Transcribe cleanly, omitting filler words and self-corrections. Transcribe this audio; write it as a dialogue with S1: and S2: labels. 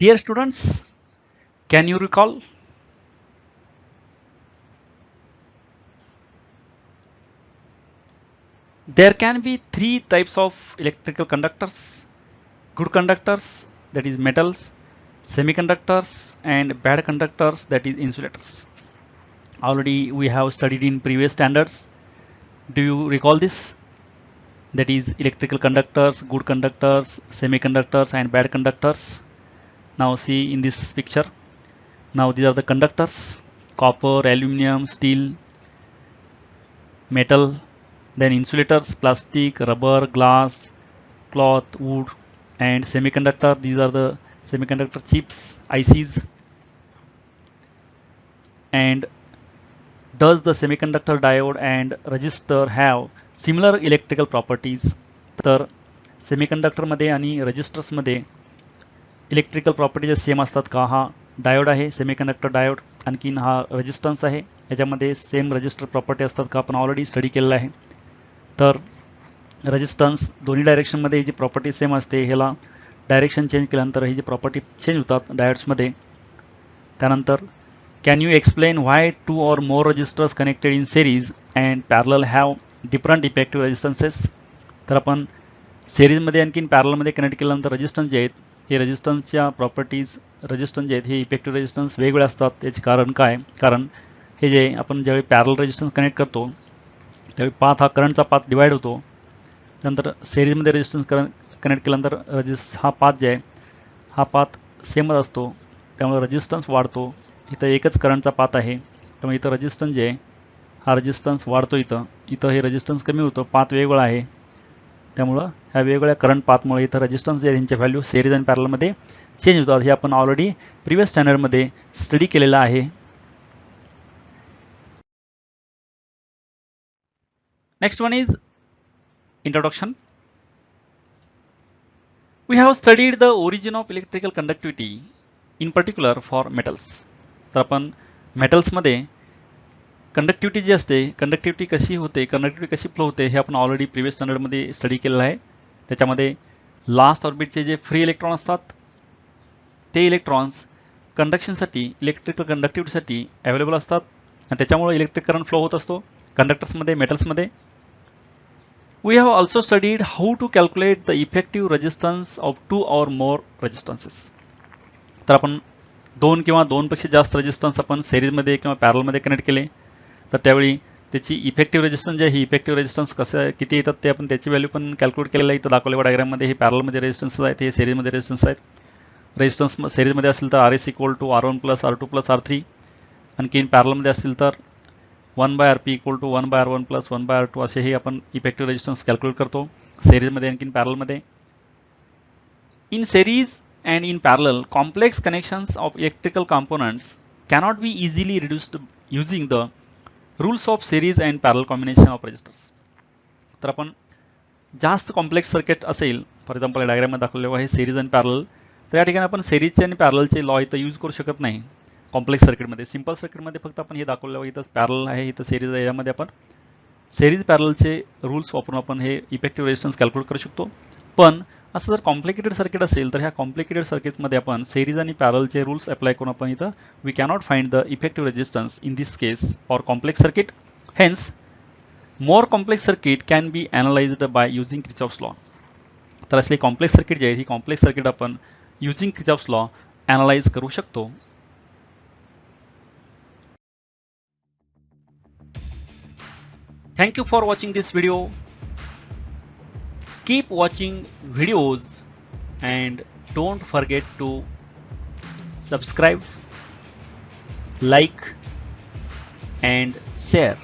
S1: Dear students, can you recall? There can be three types of electrical conductors: good conductors, that is metals, semiconductors, and bad conductors, that is insulators. Already we have studied in previous standards. Do you recall this? That is electrical conductors, good conductors, semiconductors, and bad conductors. Now see in this picture. Now these are the conductors: copper, aluminum, steel, metal. Then insulators: plastic, rubber, glass, cloth, wood, and semiconductor. These are the semiconductor chips, ICs. And does the semiconductor diode and resistor have similar electrical properties? तर semiconductor मध्ये आणि resistors मध्ये electrical properties same असतात का? हा diode आहे, semiconductor diode. आणखीन हा रेजिस्टन्स आहे, याच्यामध्ये सेम रेजिस्टर प्रॉपर्टी असतात का? आपण ऑलरेडी स्टडी केलेला आहे. तर रेजिस्टन्स दोन्ही डायरेक्शनमध्ये जी प्रॉपर्टी सेम असते, ह्याला डायरेक्शन चेंज केल्यानंतर ही जी प्रॉपर्टी चेंज होतात डायोड्समध्ये. त्यानंतर can you explain why two or more resistors connected in series and parallel have different effective resistances? तर आपण सिरीजमध्ये आणखीन पॅरलमध्ये कनेक्ट केल्यानंतर रेजिस्टन्स जे आहेत, हे रेजिस्टन्सच्या प्रॉपर्टीज, रेजिस्टन्स जे आहेत हे इफेक्टिव्ह रेजिस्टन्स वेगवेगळे असतात. त्याचे कारण काय? कारण हे जे आपण ज्यावेळी पॅरल रेजिस्टन्स कनेक्ट करतो त्यावेळी पाथ हा करंटचा पाथ डिवाइड होतो. त्यानंतर सिरीजमध्ये रेजिस्टन्स कनेक्ट केल्यानंतर हा पाथ जे आहे हा पाथ सेमच असतो, त्यामुळे रेजिस्टन्स वाढतो. इथं एकच करंटचा पाथ आहे, त्यामुळे इथं रेजिस्टन्स जे आहे हा रेजिस्टन्स वाढतो. इथं हे रेजिस्टन्स कमी होतं, पाथ वेगवेगळा आहे. त्यामुळं ह्या वेगवेगळ्या करंट पाथमुळे इथं रेजिस्टन्स जे यांच्या व्हॅल्यू सिरीज आणि पॅरलमध्ये चेंज होतात. हे आपण ऑलरेडी प्रिव्हियस स्टँडर्डमध्ये स्टडी केलेलं आहे. Next one is introduction. We have studied the origin of electrical conductivity in particular for metals. तर आपण मेटल्समध्ये कंडक्टिव्हिटी जी असते, कंडक्टिव्हिटी कशी होते, कंडक्टिव्हिटी कशी फ्लो होते, हे आपण ऑलरेडी प्रिव्हियस स्टँडर्डमध्ये स्टडी केलेलं आहे. त्याच्यामध्ये लास्ट ऑर्बिटचे जे फ्री इलेक्ट्रॉन असतात ते इलेक्ट्रॉन्स कंडक्शनसाठी, इलेक्ट्रिकल कंडक्टिव्हिटीसाठी अवेलेबल असतात आणि त्याच्यामुळे इलेक्ट्रिक करंट फ्लो होत असतो कंडक्टर्समध्ये, मेटल्समध्ये. We have also studied how to calculate the effective resistance of two or more resistances. तर आपण दोन किंवा दोनपेक्षा जास्त रेजिस्टन्स आपण सिरीजमध्ये किंवा पॅरलमध्ये कनेक्ट केले तर त्यावेळी त्याची इफेक्टिव्ह रेजिस्टन्स जे आहे, ही इफेक्टिव्ह रेजिस्टन्स कसं किती येतात ते आपण त्याची व्हॅल्यू पण कॅल्क्युलेट केलेलं आहे. इथं दाखवलेल्या डायग्राममध्ये हे पॅरलमध्ये रेजिस्टन्स आहेत, हे सिरीजमध्ये रेजिस्टन्स आहेत. रेजिस्टन्स सिरीजमध्ये असेल तर RS = R1 + R2 + R3. आणखीन पॅरलमध्ये असतील तर 1/Rp = 1/R1 + 1/R2 असे हे आपण इफेक्टिव्ह रेजिस्टन्स कॅल्क्युलेट करतो सिरीजमध्ये आणखीन पॅरलमध्ये. In series and in parallel, complex connections of electrical components cannot be easily reduced using the rules of series and parallel combination of resistors. तर आपण जास्त कॉम्प्लेक्स सर्किट असेल, फॉर एक्झाम्पल डायग्राममध्ये दाखवलेलं आहे सिरीज आणि पॅरल, तर या ठिकाणी आपण सिरीजचे आणि पॅरलचे लॉ इथं यूज करू शकत नाही. कॉम्प्लेक्स सर्किटमध्ये, सिंपल सर्किटमध्ये फक्त आपण हे दाखवलेलं आहे, इथं पॅरल आहे, इथं सिरीज आहे, यामध्ये आपण सिरीज पॅरलचे रूल्स वापरून आपण हे इफेक्टिव्ह रेजिस्टन्स कॅल्क्युलेट करू शकतो. पण असं जर कॉम्प्लिकेटेड सर्किट असेल तर ह्या कॉम्प्लिकेटेड सर्किटमध्ये आपण सिरीज आणि पॅरलचे रूल्स अप्लाय करून आपण इथं we cannot find the effective resistance in this case for complex circuit. Hence more complex circuit can be analysed by using Kirchhoff's law. तर असले कॉम्प्लेक्स सर्किट जे आहे, ही कॉम्प्लेक्स सर्किट आपण युझिंग किर्चॉफ्स लॉ अनालाइज करू शकतो. Thank you for watching this video. Keep watching videos and don't forget to subscribe, like and share.